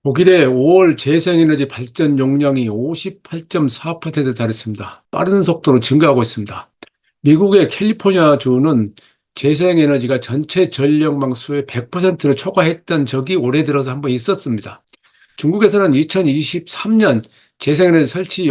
독일의 5월 재생에너지 발전 용량이 58.4%에 달했습니다. 빠른 속도로 증가하고 있습니다. 미국의 캘리포니아 주는 재생에너지가 전체 전력망 수의 100%를 초과했던 적이 올해 들어서 한번 있었습니다. 중국에서는 2023년 재생에너지 설비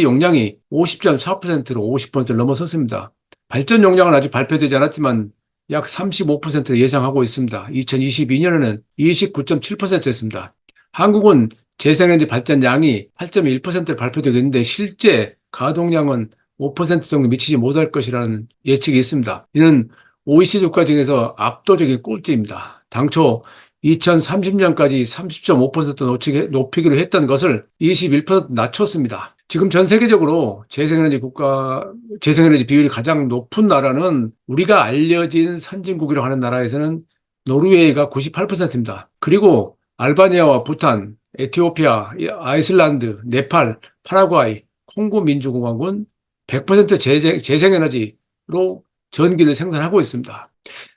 용량이 50.4%로 50%를 넘어섰습니다. 발전 용량은 아직 발표되지 않았지만 약 35% 예상하고 있습니다. 2022년에는 29.7%였습니다. 한국은 재생에너지 발전량이 8.1%를 발표되고 있는데 실제 가동량은 5% 정도 미치지 못할 것이라는 예측이 있습니다. 이는 OECD 국가 중에서 압도적인 꼴찌입니다. 당초 2030년까지 30.5% 높이기로 했던 것을 21% 낮췄습니다. 지금 전 세계적으로 재생에너지 비율이 가장 높은 나라는 우리가 알려진 선진국이라고 하는 나라에서는 노르웨이가 98%입니다. 그리고 알바니아와 부탄, 에티오피아, 아이슬란드, 네팔, 파라과이, 콩고 민주공화국은 100% 재생에너지로 전기를 생산하고 있습니다.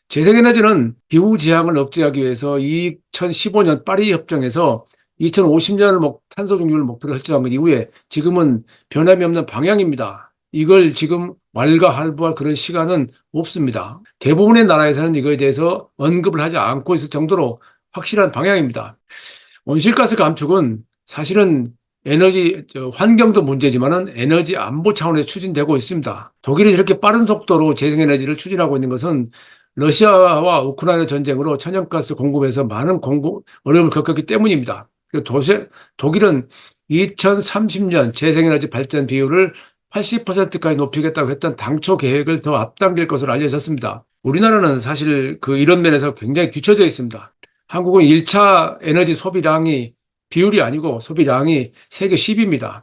재생에너지는 기후지향을 억제하기 위해서 2015년 파리 협정에서 2050년을 탄소 중립을 목표로 설정한 것 이후에 지금은 변함이 없는 방향입니다. 이걸 지금 왈가왈부할 그런 시간은 없습니다. 대부분의 나라에서는 이거에 대해서 언급을 하지 않고 있을 정도로 확실한 방향입니다. 온실가스 감축은 사실은 환경도 문제지만은 에너지 안보 차원에서 추진되고 있습니다. 독일이 저렇게 빠른 속도로 재생에너지를 추진하고 있는 것은 러시아와 우크라이나 전쟁으로 천연가스 공급에서 많은 어려움을 겪었기 때문입니다. 독일은 2030년 재생에너지 발전 비율을 80%까지 높이겠다고 했던 당초 계획을 더 앞당길 것으로 알려졌습니다. 우리나라는 사실 이런 면에서 굉장히 뒤처져 있습니다. 한국은 1차 에너지 소비량이 비율이 아니고 소비량이 세계 10위입니다.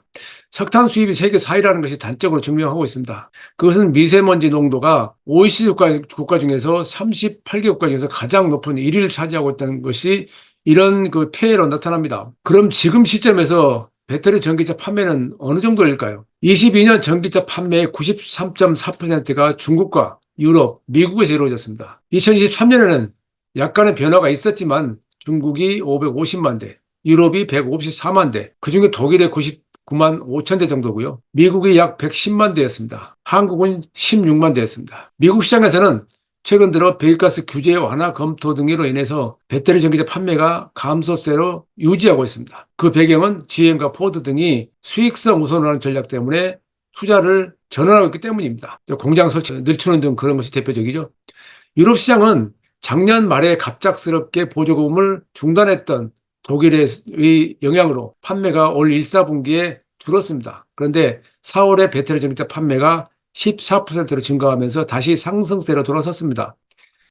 석탄 수입이 세계 4위라는 것이 단적으로 증명하고 있습니다. 그것은 미세먼지 농도가 OECD 국가 중에서 38개 국가 중에서 가장 높은 1위를 차지하고 있다는 것이 이런 폐해로 나타납니다. 그럼 지금 시점에서 배터리 전기차 판매는 어느 정도일까요? 22년 전기차 판매의 93.4%가 중국과 유럽, 미국에서 이루어졌습니다. 2023년에는 약간의 변화가 있었지만 중국이 550만 대, 유럽이 154만 대, 그중에 독일의 99만 5천 대 정도고요. 미국이 약 110만 대였습니다. 한국은 16만 대였습니다. 미국 시장에서는 최근 들어 배기가스 규제 완화 검토 등으로 인해서 배터리 전기차 판매가 감소세로 유지하고 있습니다. 그 배경은 GM과 포드 등이 수익성 우선하는 전략 때문에 투자를 전환하고 있기 때문입니다. 공장 설치 늘추는 등 그런 것이 대표적이죠. 유럽 시장은 작년 말에 갑작스럽게 보조금을 중단했던 독일의 영향으로 판매가 올 1, 4분기에 줄었습니다. 그런데 4월에 배터리 전기차 판매가 14%로 증가하면서 다시 상승세로 돌아섰습니다.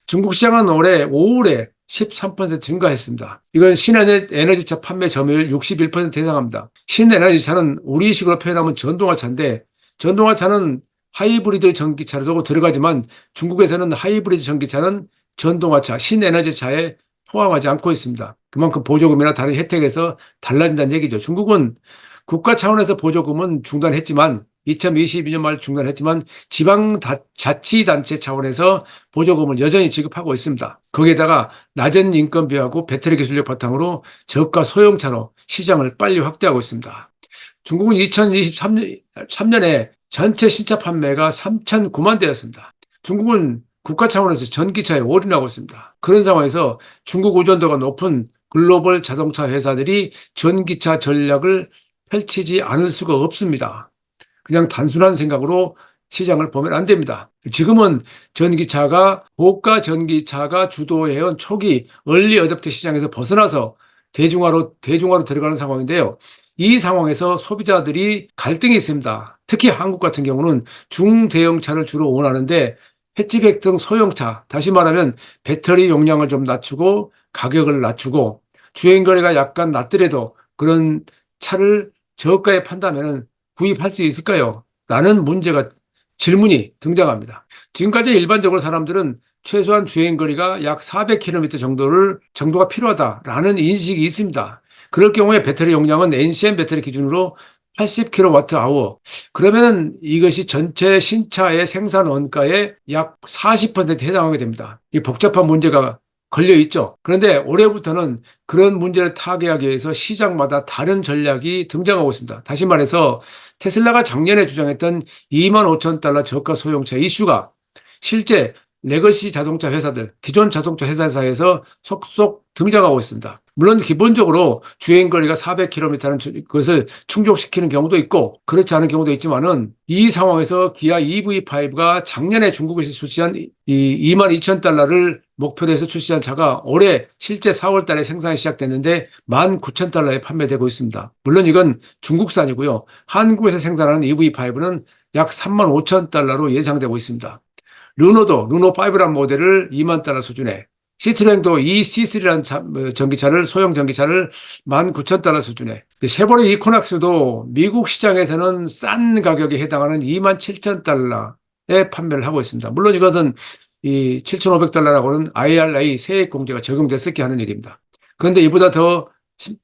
중국 시장은 올해 5월에 13% 증가했습니다. 이건 신에너지차 판매 점유율 61%에 해당합니다. 신에너지차는 우리식으로 표현하면 전동화차인데 전동화차는 하이브리드 전기차로 들어가지만 중국에서는 하이브리드 전기차는 전동화차, 신에너지차에 포함하지 않고 있습니다. 그만큼 보조금이나 다른 혜택에서 달라진다는 얘기죠. 중국은 국가 차원에서 보조금은 중단했지만 2022년 말 중단했지만 지방자치단체 차원에서 보조금을 여전히 지급하고 있습니다. 거기에다가 낮은 인건비하고 배터리 기술력 바탕으로 저가 소형차로 시장을 빨리 확대하고 있습니다. 중국은 2023년에 전체 신차 판매가 3,009만 대였습니다. 중국은 국가 차원에서 전기차에 올인하고 있습니다. 그런 상황에서 중국 의존도가 높은 글로벌 자동차 회사들이 전기차 전략을 펼치지 않을 수가 없습니다. 그냥 단순한 생각으로 시장을 보면 안 됩니다. 지금은 고가 전기차가 주도해온 초기 얼리 어댑터 시장에서 벗어나서 대중화로 들어가는 상황인데요. 이 상황에서 소비자들이 갈등이 있습니다. 특히 한국 같은 경우는 중대형차를 주로 원하는데 해치백 등 소형차, 다시 말하면 배터리 용량을 좀 낮추고 가격을 낮추고 주행거리가 약간 낮더라도 그런 차를 저가에 판다면 구입할 수 있을까요? 라는 질문이 등장합니다. 지금까지 일반적으로 사람들은 최소한 주행거리가 약 400km 정도가 필요하다라는 인식이 있습니다. 그럴 경우에 배터리 용량은 NCM 배터리 기준으로 80kWh. 그러면 이것이 전체 신차의 생산 원가의 약 40%에 해당하게 됩니다. 이 복잡한 문제가 걸려 있죠. 그런데 올해부터는 그런 문제를 타개하기 위해서 시장마다 다른 전략이 등장하고 있습니다. 다시 말해서 테슬라가 작년에 주장했던 2만 5천 달러 저가 소형차 이슈가 실제 레거시 자동차 회사들, 기존 자동차 회사에서 속속 등장하고 있습니다. 물론 기본적으로 주행거리가 400km라는 것을 충족시키는 경우도 있고 그렇지 않은 경우도 있지만은 이 상황에서 기아 EV5가 작년에 중국에서 출시한 이 2만 2천 달러를 목표로 해서 출시한 차가 올해 실제 4월 달에 생산이 시작됐는데 1만 9천 달러에 판매되고 있습니다. 물론 이건 중국산이고요. 한국에서 생산하는 EV5는 약 3만 5천 달러로 예상되고 있습니다. 르노도 르노5라는 모델을 2만 달러 수준에, 시트로행도 EC3라는 전기차를, 소형 전기차를 19,000달러 수준에, 쉐보레 이코낙스도 미국 시장에서는 싼 가격에 해당하는 27,000달러에 판매를 하고 있습니다. 물론 이것은 이 7,500달러라고는 IRA 세액 공제가 적용됐었기 하는 얘기입니다. 그런데 이보다 더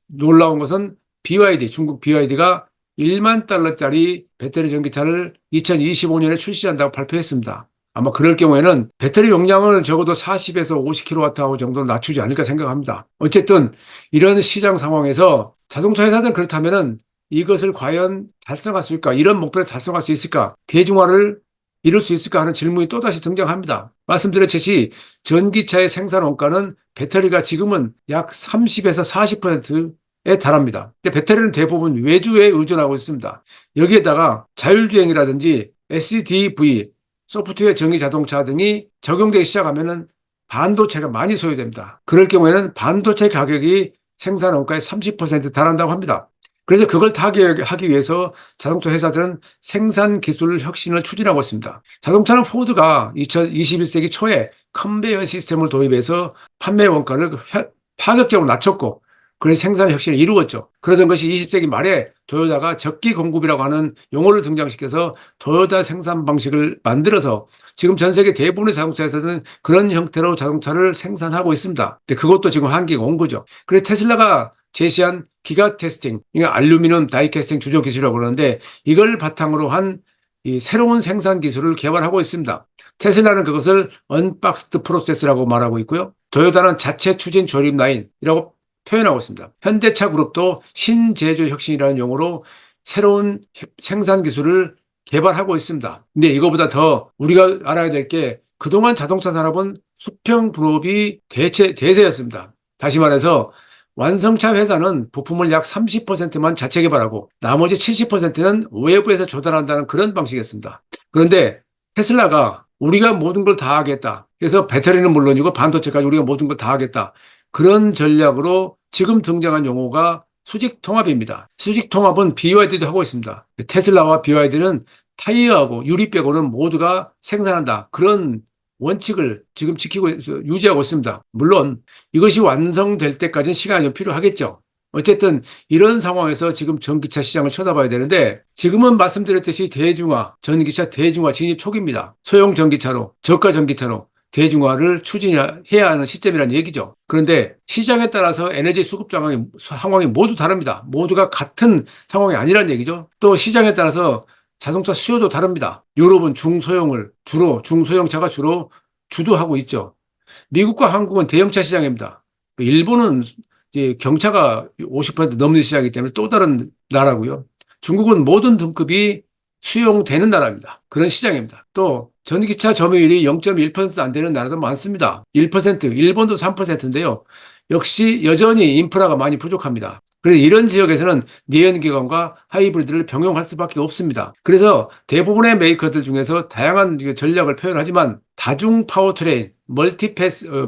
놀라운 것은 BYD, 중국 BYD가 1만 달러짜리 배터리 전기차를 2025년에 출시한다고 발표했습니다. 아마 그럴 경우에는 배터리 용량을 적어도 40에서 50kWh 정도 낮추지 않을까 생각합니다. 어쨌든 이런 시장 상황에서 자동차 회사들은 그렇다면은 이것을 과연 달성할 수 있을까? 이런 목표를 달성할 수 있을까? 대중화를 이룰 수 있을까 하는 질문이 또다시 등장합니다. 말씀드렸듯이 전기차의 생산 원가는 배터리가 지금은 약 30에서 40%에 달합니다. 배터리는 대부분 외주에 의존하고 있습니다. 여기에다가 자율주행이라든지 SDV, 소프트웨어 전기 자동차 등이 적용되기 시작하면은 반도체가 많이 소요됩니다. 그럴 경우에는 반도체 가격이 생산 원가의 30% 달한다고 합니다. 그래서 그걸 타개하기 위해서 자동차 회사들은 생산 기술 혁신을 추진하고 있습니다. 자동차는 포드가 2021세기 초에 컨베이어 시스템을 도입해서 판매 원가를 파격적으로 낮췄고 그래서 생산 혁신을 이루었죠. 그러던 것이 20세기 말에 토요타가 적기 공급이라고 하는 용어를 등장시켜서 토요타 생산 방식을 만들어서 지금 전 세계 대부분의 자동차 회사들은 그런 형태로 자동차를 생산하고 있습니다. 근데 그것도 지금 한계가 온 거죠. 그래서 테슬라가 제시한 기가 테스팅, 이거 알루미늄 다이 캐스팅 주조 기술이라고 그러는데 이걸 바탕으로 한 이 새로운 생산 기술을 개발하고 있습니다. 테슬라는 그것을 언박스드 프로세스라고 말하고 있고요. 토요타는 자체 추진 조립 라인이라고 표현하고 있습니다. 현대차 그룹도 신제조 혁신이라는 용어로 새로운 생산 기술을 개발하고 있습니다. 근데 이거보다 더 우리가 알아야 될 게 그동안 자동차 산업은 수평 분업이 대세였습니다. 다시 말해서 완성차 회사는 부품을 약 30%만 자체 개발하고 나머지 70%는 외부에서 조달한다는 그런 방식이었습니다. 그런데 테슬라가 우리가 모든 걸 다 하겠다. 그래서 배터리는 물론이고 반도체까지 우리가 모든 걸 다 하겠다. 그런 전략으로 지금 등장한 용어가 수직 통합입니다. 수직 통합은 BYD도 하고 있습니다. 테슬라와 BYD는 타이어하고 유리 빼고는 모두가 생산한다. 그런 원칙을 지금 지키고 유지하고 있습니다. 물론 이것이 완성될 때까지는 시간이 좀 필요하겠죠. 어쨌든 이런 상황에서 지금 전기차 시장을 쳐다봐야 되는데 지금은 말씀드렸듯이 전기차 대중화 진입 초기입니다. 소형 전기차로, 저가 전기차로 대중화를 추진해야 하는 시점이라는 얘기죠. 그런데 시장에 따라서 에너지 수급 상황이 모두 다릅니다. 모두가 같은 상황이 아니라는 얘기죠. 또 시장에 따라서 자동차 수요도 다릅니다. 유럽은 중소형차가 주로 주도하고 있죠. 미국과 한국은 대형차 시장입니다. 일본은 이제 경차가 50% 넘는 시장이기 때문에 또 다른 나라고요. 중국은 모든 등급이 수용되는 나라입니다. 그런 시장입니다. 또 전기차 점유율이 0.1% 안 되는 나라도 많습니다. 1%, 일본도 3%인데요. 역시 여전히 인프라가 많이 부족합니다. 그래서 이런 지역에서는 내연기관과 하이브리드를 병용할 수밖에 없습니다. 그래서 대부분의 메이커들 중에서 다양한 전략을 표현하지만 다중 파워트레인, 멀티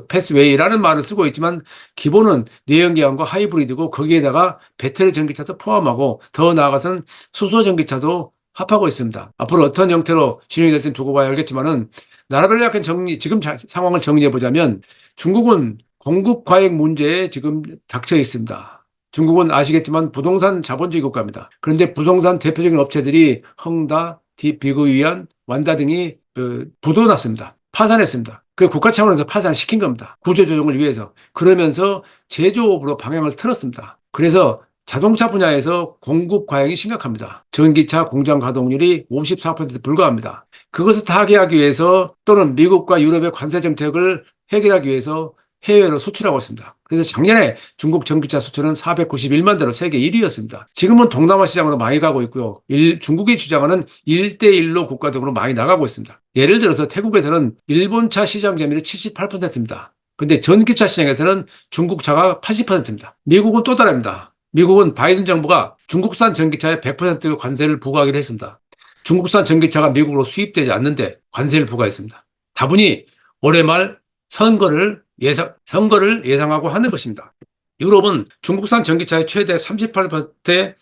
패스웨이라는 말을 쓰고 있지만 기본은 내연기관과 하이브리드고 거기에다가 배터리 전기차도 포함하고 더 나아가서는 수소 전기차도 합하고 있습니다. 앞으로 어떤 형태로 진행이 될지는 두고 봐야 알겠지만은 나라별로 약간 지금 상황을 정리해 보자면 중국은 공급 과잉 문제에 지금 닥쳐 있습니다. 중국은 아시겠지만 부동산 자본주의 국가입니다. 그런데 부동산 대표적인 업체들이 헝다, 비그위안, 완다 등이 부도났습니다. 파산했습니다. 그 국가 차원에서 파산시킨 겁니다. 구조조정을 위해서. 그러면서 제조업으로 방향을 틀었습니다. 그래서 자동차 분야에서 공급 과잉이 심각합니다. 전기차 공장 가동률이 54%에 불과합니다. 그것을 타개하기 위해서 또는 미국과 유럽의 관세 정책을 해결하기 위해서 해외로 수출하고 있습니다. 그래서 작년에 중국 전기차 수출은 491만 대로 세계 1위였습니다. 지금은 동남아 시장으로 많이 가고 있고요. 중국이 주장하는 1대1로 국가 등으로 많이 나가고 있습니다. 예를 들어서 태국에서는 일본차 시장 점유율이 78%입니다. 근데 전기차 시장에서는 중국차가 80%입니다. 미국은 또 다릅니다. 미국은 바이든 정부가 중국산 전기차에 100% 관세를 부과하기로 했습니다. 중국산 전기차가 미국으로 수입되지 않는데 관세를 부과했습니다. 다분히 올해 말 선거를 예상하고 하는 것입니다. 유럽은 중국산 전기차의 최대 38%의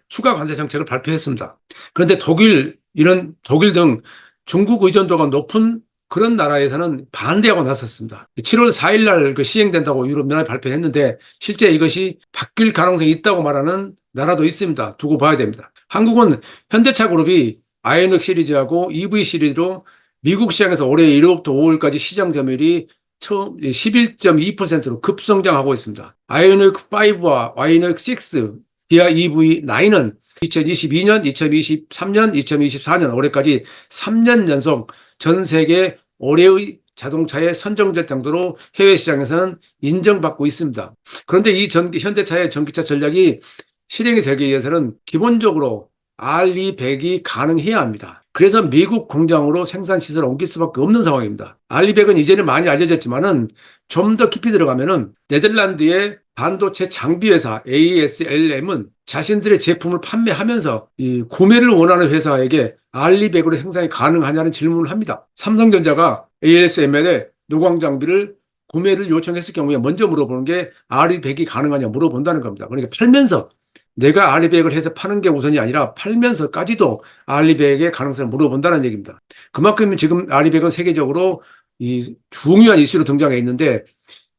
추가 관세 정책을 발표했습니다. 그런데 독일 등 중국 의존도가 높은 그런 나라에서는 반대하고 나섰습니다. 7월 4일 날 시행된다고 유럽 연합이 발표했는데 실제 이것이 바뀔 가능성이 있다고 말하는 나라도 있습니다. 두고 봐야 됩니다. 한국은 현대차 그룹이 아이오닉 시리즈하고 EV 시리즈로 미국 시장에서 올해 1월부터 5월까지 시장 점유율이 11.2%로 급성장하고 있습니다. 아이오닉 5와 아이오닉 6, 기아 EV9은 2022년, 2023년, 2024년 올해까지 3년 연속 전 세계 올해의 자동차에 선정될 정도로 해외 시장에서는 인정받고 있습니다. 그런데 이 현대차의 전기차 전략이 실행이 되기 위해서는 기본적으로 RE100이 가능해야 합니다. 그래서 미국 공장으로 생산 시설을 옮길 수밖에 없는 상황입니다. RE100은 이제는 많이 알려졌지만은 좀 더 깊이 들어가면은 네덜란드의 반도체 장비 회사 ASLM은 자신들의 제품을 판매하면서 이 구매를 원하는 회사에게 RE100으로 생산이 가능하냐는 질문을 합니다. 삼성전자가 ASML에 노광 장비를 구매를 요청했을 경우에 먼저 물어보는 게 RE100이 가능하냐 물어본다는 겁니다. 그러니까 팔면서 내가 RE100을 해서 파는 게 우선이 아니라 팔면서까지도 RE100의 가능성을 물어본다는 얘기입니다. 그만큼 지금 RE100은 세계적으로 이 중요한 이슈로 등장해 있는데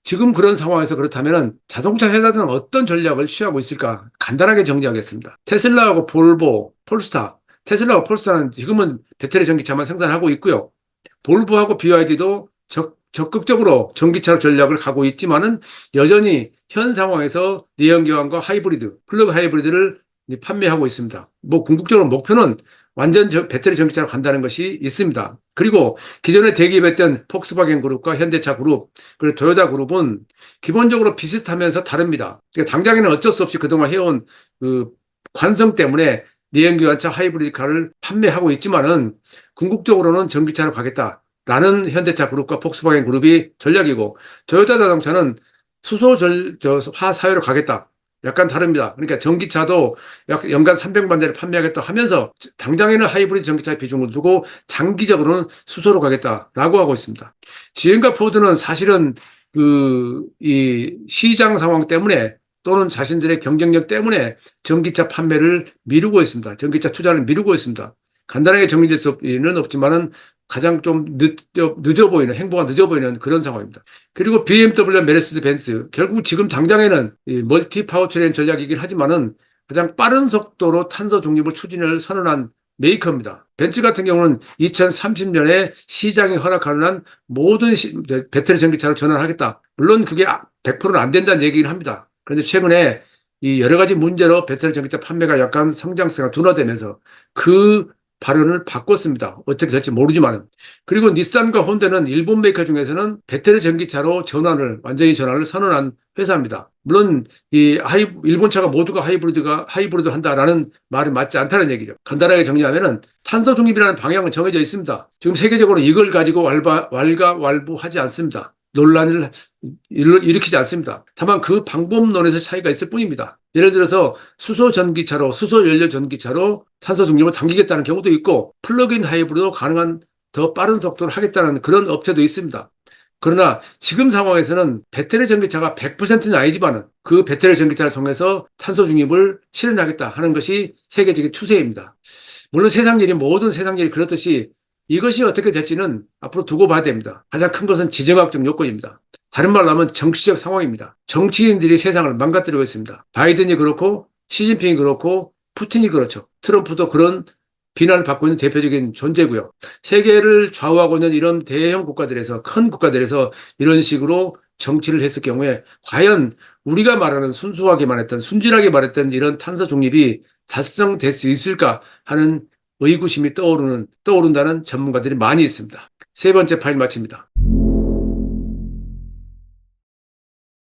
지금 그런 상황에서 그렇다면 자동차 회사들은 어떤 전략을 취하고 있을까? 간단하게 정리하겠습니다. 테슬라하고 볼보, 폴스타. 테슬라하고 폴스타는 지금은 배터리 전기차만 생산하고 있고요. 볼보하고 BYD도 적극적으로 전기차 전략을 가고 있지만은 여전히 현 상황에서 내연기관과 하이브리드, 플러그 하이브리드를 판매하고 있습니다. 뭐 궁극적으로 목표는 완전 배터리 전기차로 간다는 것이 있습니다. 그리고 기존에 대기업했던 폭스바겐 그룹과 현대차 그룹, 그리고 토요타 그룹은 기본적으로 비슷하면서 다릅니다. 그러니까 당장에는 어쩔 수 없이 그동안 해온 그 관성 때문에 내연기관차 하이브리드카를 판매하고 있지만은 궁극적으로는 전기차로 가겠다라는 현대차 그룹과 폭스바겐 그룹이 전략이고 토요타 자동차는 수소화 사회로 가겠다. 약간 다릅니다. 그러니까 전기차도 약 연간 300만 대를 판매하겠다 하면서 당장에는 하이브리드 전기차의 비중을 두고 장기적으로는 수소로 가겠다라고 하고 있습니다. GM과 포드는 사실은 이 시장 상황 때문에 또는 자신들의 경쟁력 때문에 전기차 판매를 미루고 있습니다. 전기차 투자를 미루고 있습니다. 간단하게 정리될 수는 없지만은 가장 좀 늦어 보이는, 행보가 늦어 보이는 그런 상황입니다. 그리고 BMW, 메르세데스 벤츠, 결국 지금 당장에는 멀티 파워트레인 전략이긴 하지만은 가장 빠른 속도로 탄소 중립을 추진을 선언한 메이커입니다. 벤츠 같은 경우는 2030년에 시장이 허락하는 한 모든 배터리 전기차로 전환하겠다. 물론 그게 100%는 안 된다는 얘기긴 합니다. 그런데 최근에 이 여러 가지 문제로 배터리 전기차 판매가 약간 성장세가 둔화되면서 그 발언을 바꿨습니다. 어떻게 될지 모르지만. 그리고 닛산과 혼다는 일본 메이커 중에서는 배터리 전기차로 완전히 전환을 선언한 회사입니다. 물론 일본 차가 모두가 하이브리드 한다라는 말은 맞지 않다는 얘기죠. 간단하게 정리하면은 탄소 중립이라는 방향은 정해져 있습니다. 지금 세계적으로 이걸 가지고 왈가왈부하지 않습니다. 논란을 일으키지 않습니다. 다만 그 방법론에서 차이가 있을 뿐입니다. 예를 들어서 수소 연료 전기차로 탄소 중립을 당기겠다는 경우도 있고 플러그인 하이브리드로 가능한 더 빠른 속도를 하겠다는 그런 업체도 있습니다. 그러나 지금 상황에서는 배터리 전기차가 100%는 아니지만 그 배터리 전기차를 통해서 탄소 중립을 실현하겠다 하는 것이 세계적인 추세입니다. 물론 모든 세상 일이 그렇듯이 이것이 어떻게 될지는 앞으로 두고 봐야 됩니다. 가장 큰 것은 지정학적 요건입니다. 다른 말로 하면 정치적 상황입니다. 정치인들이 세상을 망가뜨리고 있습니다. 바이든이 그렇고 시진핑이 그렇고 푸틴이 그렇죠. 트럼프도 그런 비난을 받고 있는 대표적인 존재고요. 세계를 좌우하고 있는 이런 대형 국가들에서 큰 국가들에서 이런 식으로 정치를 했을 경우에 과연 우리가 말하는 순진하게 말했던 이런 탄소 중립이 달성될 수 있을까 하는 의구심이 떠오른다는 전문가들이 많이 있습니다. 세 번째 파일 마칩니다.